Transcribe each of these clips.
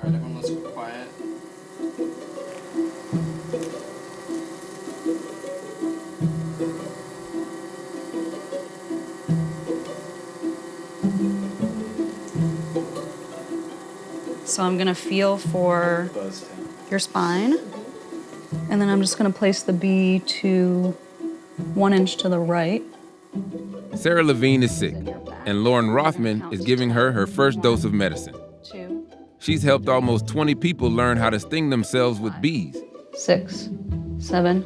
All right, everyone, let's go quiet. So I'm gonna feel for your spine, and then I'm just gonna place the bee to 1 inch to the right. Sarah Levine is sick, and Lauren Rothman is giving her first dose of medicine. 2, She's helped almost 20 people learn how to sting themselves with bees. 6, 7,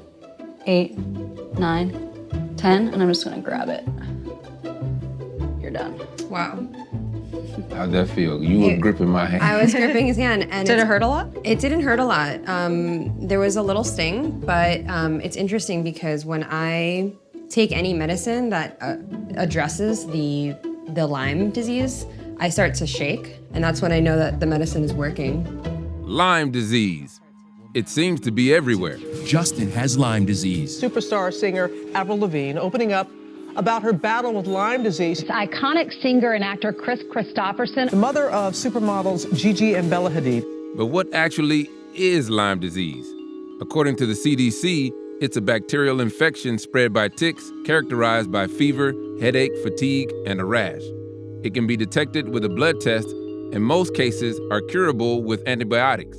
8, 9, 10, and I'm just gonna grab it. You're done. Wow. How'd that feel? You were gripping my hand. I was gripping his hand, and Did it hurt a lot? It didn't hurt a lot. There was a little sting, but it's interesting because when I take any medicine that addresses the Lyme disease, I start to shake, and that's when I know that the medicine is working. Lyme disease. It seems to be everywhere. Justin has Lyme disease. Superstar singer Avril Lavigne opening up about her battle with Lyme disease. Iconic singer and actor Chris Christopherson. The mother of supermodels Gigi and Bella Hadid. But what actually is Lyme disease? According to the CDC, it's a bacterial infection spread by ticks characterized by fever, headache, fatigue, and a rash. It can be detected with a blood test, and most cases are curable with antibiotics.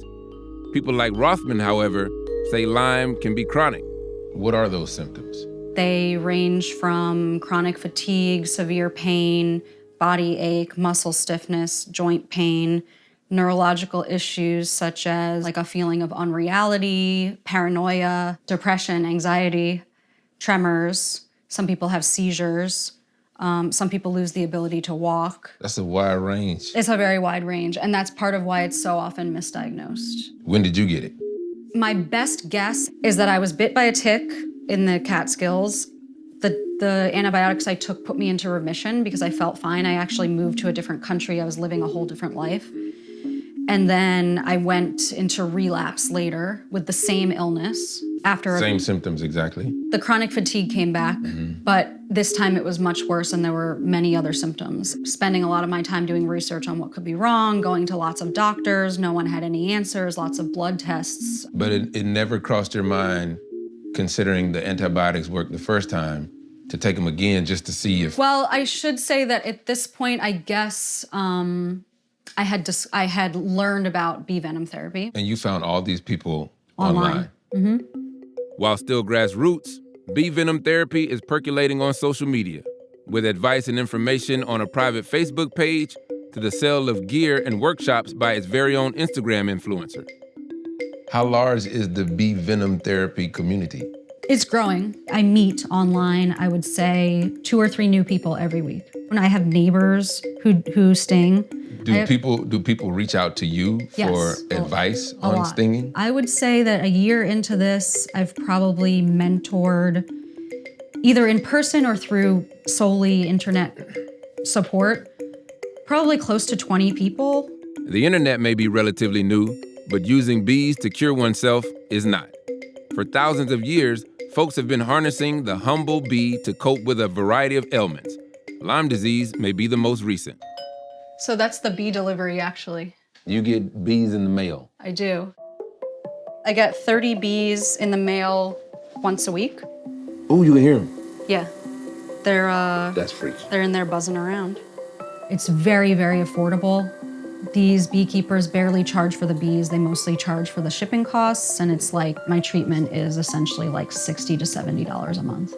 People like Rothman, however, say Lyme can be chronic. What are those symptoms? They range from chronic fatigue, severe pain, body ache, muscle stiffness, joint pain, neurological issues such as like a feeling of unreality, paranoia, depression, anxiety, tremors. Some people have seizures. Some people lose the ability to walk. That's a wide range. It's a very wide range, and that's part of why it's so often misdiagnosed. When did you get it? My best guess is that I was bit by a tick in the Catskills. The antibiotics I took put me into remission because I felt fine. I actually moved to a different country. I was living a whole different life. And then I went into relapse later with the same illness. Same symptoms exactly. The chronic fatigue came back, but this time it was much worse and there were many other symptoms. Spending a lot of my time doing research on what could be wrong, going to lots of doctors, no one had any answers, lots of blood tests. But it never crossed your mind, considering the antibiotics worked the first time, to take them again just to see if... Well, I should say that at this point, I guess I had learned about bee venom therapy. And you found all these people online. While still grassroots, bee venom therapy is percolating on social media, with advice and information on a private Facebook page to the sale of gear and workshops by its very own Instagram influencer. How large is the bee venom therapy community? It's growing. I meet online, I would say 2 or 3 new people every week. When I have neighbors who sting. Do people reach out to you for advice on stinging? I would say that a year into this, I've probably mentored either in person or through solely internet support, probably close to 20 people. The internet may be relatively new, but using bees to cure oneself is not. For thousands of years, folks have been harnessing the humble bee to cope with a variety of ailments. Lyme disease may be the most recent. So that's the bee delivery, actually. You get bees in the mail? I do. I get 30 bees in the mail once a week. Oh, you can hear them? Yeah. They're That's freaky. They're in there buzzing around. It's very, very affordable. These beekeepers barely charge for the bees. They mostly charge for the shipping costs, and it's like my treatment is essentially like $60 to $70 a month.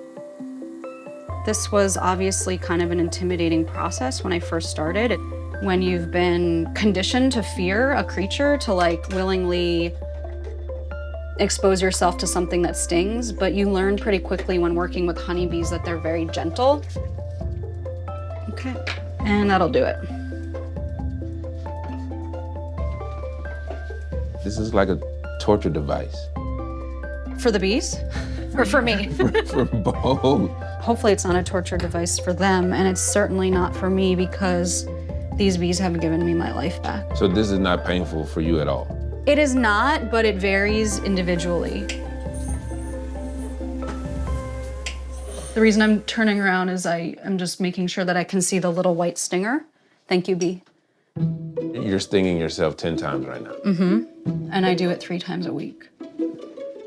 This was obviously kind of an intimidating process when I first started. When you've been conditioned to fear a creature, to like willingly expose yourself to something that stings, but you learn pretty quickly when working with honeybees that they're very gentle. Okay, and that'll do it. This is like a torture device. For the bees? Or for me? For both. Hopefully it's not a torture device for them, and it's certainly not for me because these bees have given me my life back. So this is not painful for you at all? It is not, but it varies individually. The reason I'm turning around is I'm just making sure that I can see the little white stinger. Thank you, bee. You're stinging yourself 10 times right now. And I do it 3 times a week.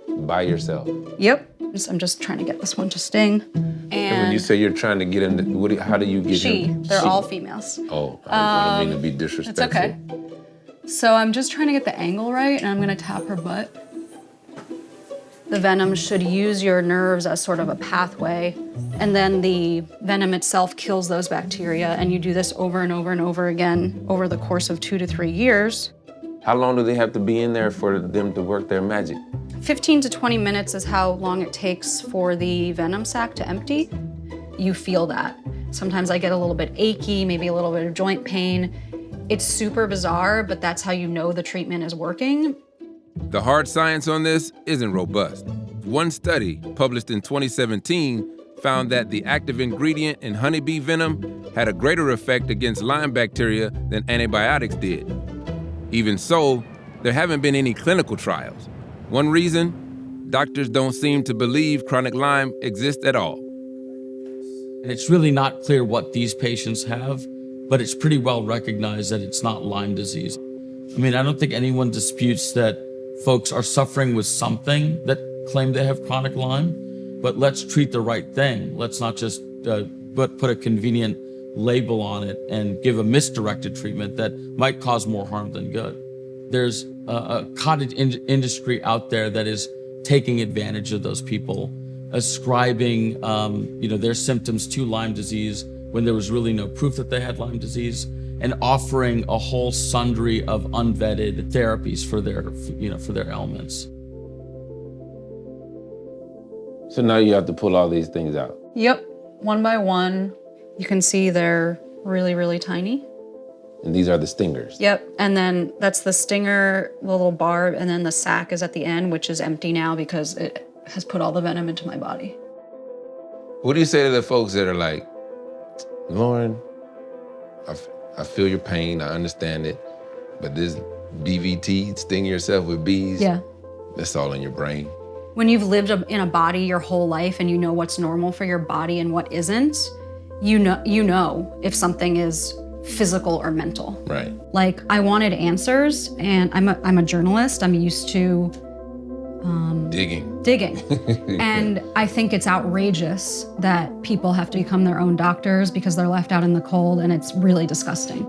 By yourself. Yep. I'm just trying to get this one to sting. And when you say you're trying to get into, how do you get in? They're all females. Oh, I don't mean to be disrespectful. It's okay. So I'm just trying to get the angle right, and I'm gonna tap her butt. The venom should use your nerves as sort of a pathway, and then the venom itself kills those bacteria, and you do this over and over and over again over the course of 2 to 3 years. How long do they have to be in there for them to work their magic? 15 to 20 minutes is how long it takes for the venom sac to empty. You feel that. Sometimes I get a little bit achy, maybe a little bit of joint pain. It's super bizarre, but that's how you know the treatment is working. The hard science on this isn't robust. One study, published in 2017, found that the active ingredient in honeybee venom had a greater effect against Lyme bacteria than antibiotics did. Even so, there haven't been any clinical trials. One reason, doctors don't seem to believe chronic Lyme exists at all. And it's really not clear what these patients have, but it's pretty well recognized that it's not Lyme disease. I mean, I don't think anyone disputes that folks are suffering with something that claim they have chronic Lyme, but let's treat the right thing. Let's not just put a convenient label on it and give a misdirected treatment that might cause more harm than good. There's a cottage industry out there that is taking advantage of those people, ascribing their symptoms to Lyme disease when there was really no proof that they had Lyme disease, and offering a whole sundry of unvetted therapies for their ailments. So now you have to pull all these things out. Yep, one by one. You can see they're really, really tiny. And these are the stingers. Yep, and then that's the stinger, the little barb, and then the sac is at the end, which is empty now because it has put all the venom into my body. What do you say to the folks that are like, Lauren, I feel your pain, I understand it, but this BVT, sting yourself with bees, that's all in your brain. When you've lived in a body your whole life and you know what's normal for your body and what isn't, you know if something is physical or mental. Right. Like, I wanted answers, and I'm a journalist. I'm used to digging. And I think it's outrageous that people have to become their own doctors because they're left out in the cold, and it's really disgusting.